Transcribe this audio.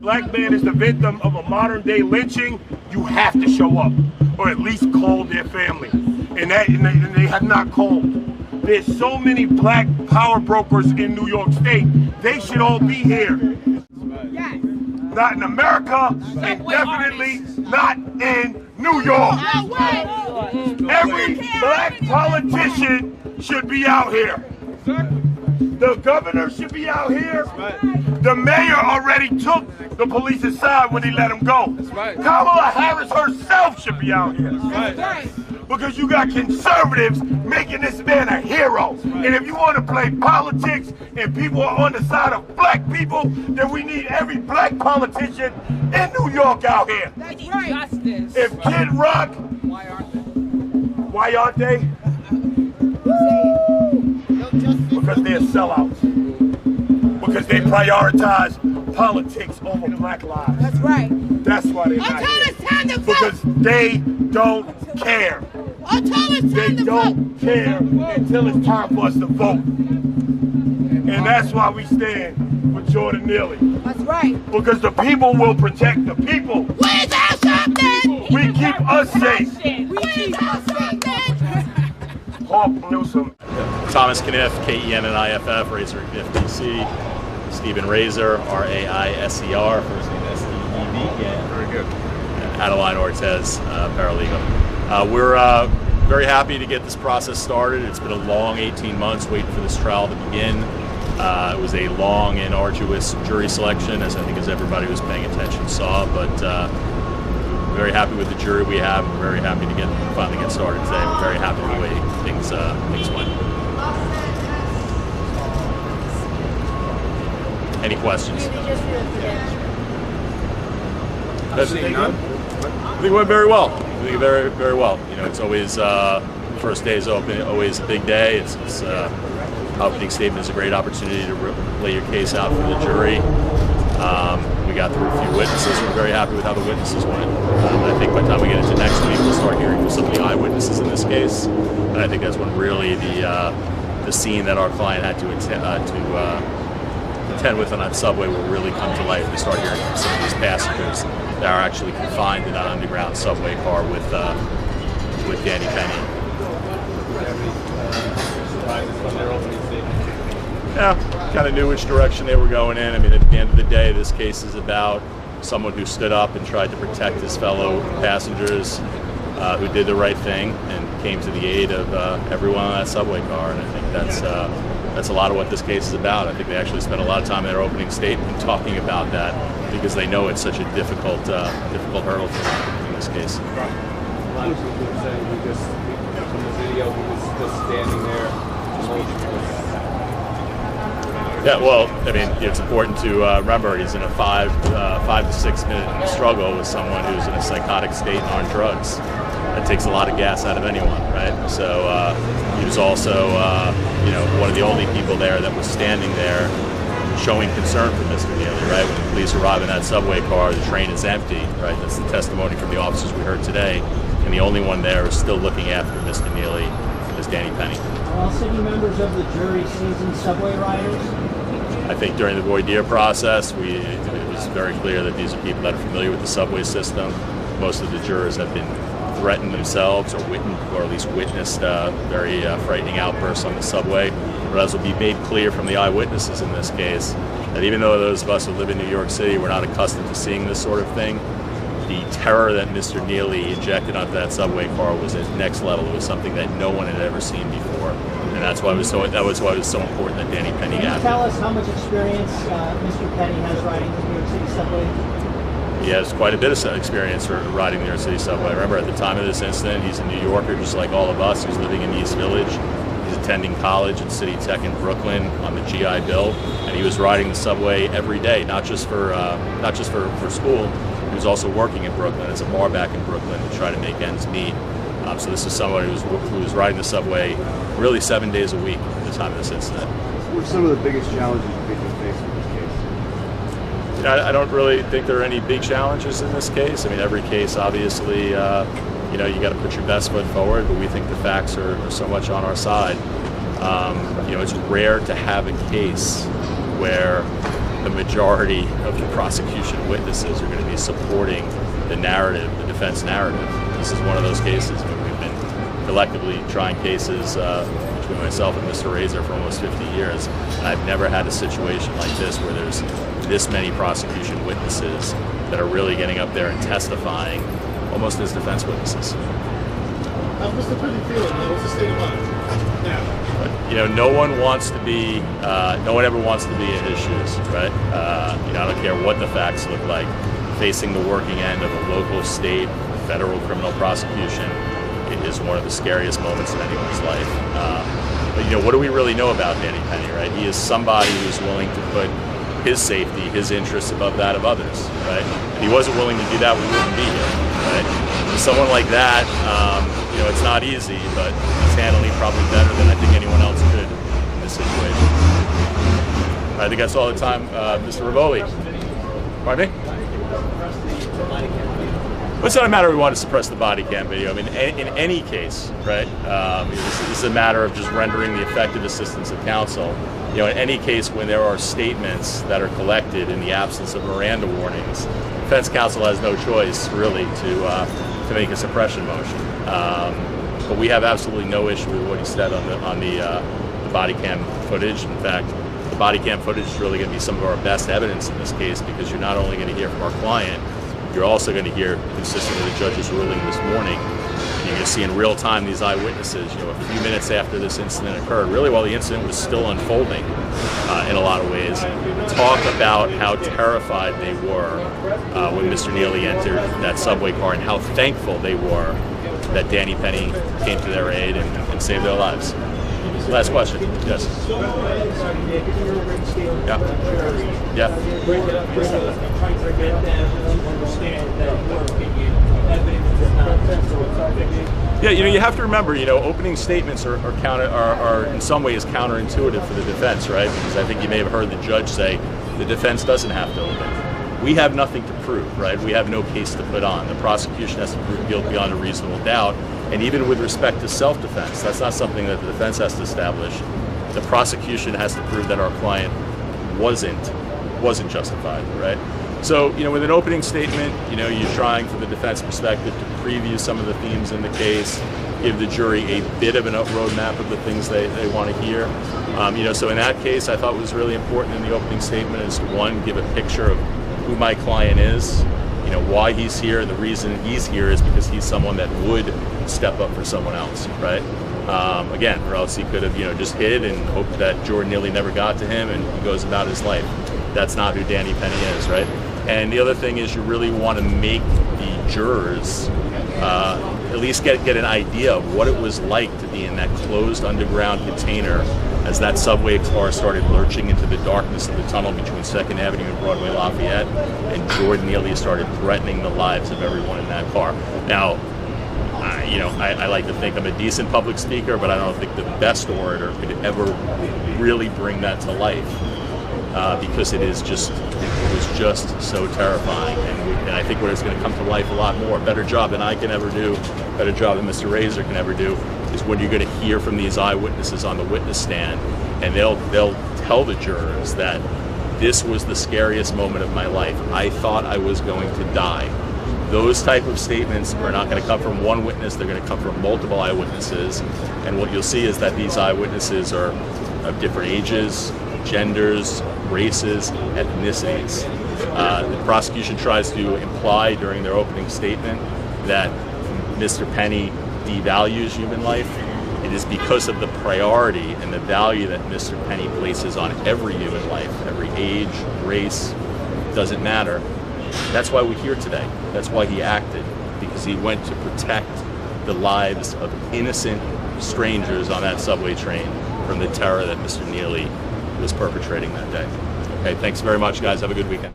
black man is the victim of a modern day lynching, you have to show up, or at least call their family. And they have not called. There's so many black power brokers in New York State. They should all be here. Not in America, and definitely not in New York. Every black politician should be out here. The governor should be out here. The mayor already took the police's side when he let him go. Kamala Harris herself should be out here. Because you got conservatives making this man a hero. And if you want to play politics and people are on the side of black people, then we need every black politician in New York out here. That's right. If Kid Rock, why aren't they? Because they're sellouts. Because they prioritize politics over black lives. That's right. That's why they're not here. Because they don't care. They don't care until it's time for us to vote. And that's why we stand for Jordan Neely. That's right. Because the people will protect the people. Where's our something? We keep us safe. Where's our something? Newsome. Thomas Kniff, KENNIFF, Razor Kniff DC. Stephen Razor, RAISER, first name STEV. Very good. Adeline Ortez, paralegal. We're very happy to get this process started. It's been a long 18 months waiting for this trial to begin. It was a long and arduous jury selection, as I think as everybody was paying attention saw, but very happy with the jury we have. We're very happy to finally get started today. We're very happy with the way things went. Any questions? None? I think it went very well. I think very, very well. You know, it's always first day is open, always a big day. It's opening statement is a great opportunity to lay your case out for the jury. We got through a few witnesses. We're very happy with how the witnesses went. I think by the time we get into next week, we'll start hearing from some of the eyewitnesses in this case. And I think that's when really the scene that our client had to attend with on that subway will really come to life. We start hearing from some of these passengers that are actually confined in that underground subway car with Danny Penny. Yeah, kind of knew which direction they were going in. I mean, at the end of the day, this case is about someone who stood up and tried to protect his fellow passengers, who did the right thing and came to the aid of everyone on that subway car. And I think that's a lot of what this case is about. I think they actually spent a lot of time in their opening statement talking about that because they know it's such a difficult hurdle for them in this case. A lot of people are saying from the video, he was just standing there. Yeah, well, I mean, it's important to remember he's in a 5 to 6 minute struggle with someone who's in a psychotic state and on drugs. That takes a lot of gas out of anyone, right? So he was also, one of the only people there that was standing there showing concern for Mr. Neely, right? When the police arrive in that subway car, the train is empty, right? That's the testimony from the officers we heard today. And the only one there is still looking after Mr. Neely is Danny Penny. Are all sitting members of the jury seasoned subway riders? I think during the voir dire process, it was very clear that these are people that are familiar with the subway system. Most of the jurors have been threatened themselves or at least witnessed very frightening outbursts on the subway. But as will be made clear from the eyewitnesses in this case, that even though those of us who live in New York City were not accustomed to seeing this sort of thing, the terror that Mr. Neely injected onto that subway car was at next level. It was something that no one had ever seen before, and that was why it was so important that Danny Penny got. Can you tell us how much experience Mr. Penny has riding the New York City subway? He has quite a bit of experience for riding the New York City subway. Remember, at the time of this incident, he's a New Yorker just like all of us. He's living in East Village. He's attending college at City Tech in Brooklyn on the GI Bill, and he was riding the subway every day, not just for school. He was also working in Brooklyn as a bar back in Brooklyn to try to make ends meet. So this is someone who was riding the subway really 7 days a week at the time of this incident. What are some of the biggest challenges you think you face in this case? I don't really think there are any big challenges in this case. I mean, every case, obviously, you got to put your best foot forward, but we think the facts are so much on our side. It's rare to have a case where the majority of the prosecution witnesses are going to be supporting the narrative, the defense narrative. This is one of those cases where we've been collectively trying cases between myself and Mr. Razor for almost 50 years, and I've never had a situation like this where there's this many prosecution witnesses that are really getting up there and testifying almost as defense witnesses. How's Mr. Penny feeling? What's the state of mind now? You know, no one ever wants to be in his shoes, right? You know, I don't care what the facts look like. Facing the working end of a local, state, federal criminal prosecution, it is one of the scariest moments in anyone's life. But you know, what do we really know about Danny Penny, right? He is somebody who's willing to put his safety, his interests above that of others, right? If he wasn't willing to do that, we wouldn't be here, right? For someone like that, you know, it's not easy, but he's handling it probably better than I think anyone else could in this situation. I think that's all the time, Mr. Rivoli. Pardon me? It's not a matter we want to suppress the body cam video. I mean, in any case, right? This is a matter of just rendering the effective assistance of counsel. You know, in any case, when there are statements that are collected in the absence of Miranda warnings, defense counsel has no choice really to make a suppression motion. But we have absolutely no issue with what he said on the body cam footage. In fact, the body cam footage is really going to be some of our best evidence in this case, because you're not only going to hear from our client, you're also going to hear, consistent with the judge's ruling this morning, you're going to see in real time these eyewitnesses, you know, a few minutes after this incident occurred, really while the incident was still unfolding in a lot of ways, talk about how terrified they were when Mr. Neely entered that subway car, and how thankful they were that Danny Penny came to their aid and saved their lives. Last question. Yes. Yeah. Yeah. Yeah, you know, you have to remember, you know, opening statements are in some ways counterintuitive for the defense, right? Because I think you may have heard the judge say the defense doesn't have to open. We have nothing to prove, right? We have no case to put on. The prosecution has to prove guilt beyond a reasonable doubt. And even with respect to self-defense, that's not something that the defense has to establish. The prosecution has to prove that our client wasn't justified, right? So, you know, with an opening statement, you know, you're trying from the defense perspective to preview some of the themes in the case, give the jury a bit of a roadmap of the things they want to hear. You know, so in that case, I thought what was really important in the opening statement is to, one, give a picture of who my client is, you know, why he's here. The reason he's here is because he's someone that would step up for someone else, right? Again, or else he could have, you know, just hid and hoped that Jordan Neely never got to him and he goes about his life. That's not who Danny Penny is, right? And the other thing is, you really want to make the jurors at least get an idea of what it was like to be in that closed underground container as that subway car started lurching into the darkness of the tunnel between 2nd Avenue and Broadway Lafayette, and Jordan Neely started threatening the lives of everyone in that car. Now, you know, I like to think I'm a decent public speaker, but I don't think the best orator could ever really bring that to life, because it was just so terrifying. And I think where it's going to come to life a lot more, better job than I can ever do, better job than Mr. Razor can ever do, is when you're going to hear from these eyewitnesses on the witness stand, and they'll tell the jurors that this was the scariest moment of my life. I thought I was going to die. Those type of statements are not going to come from one witness, they're going to come from multiple eyewitnesses. And what you'll see is that these eyewitnesses are of different ages, genders, races, ethnicities. The prosecution tries to imply during their opening statement that Mr. Penny devalues human life. It is because of the priority and the value that Mr. Penny places on every human life, every age, race, doesn't matter. That's why we're here today. That's why he acted, because he went to protect the lives of innocent strangers on that subway train from the terror that Mr. Neely was perpetrating that day. Okay, thanks very much, guys. Have a good weekend.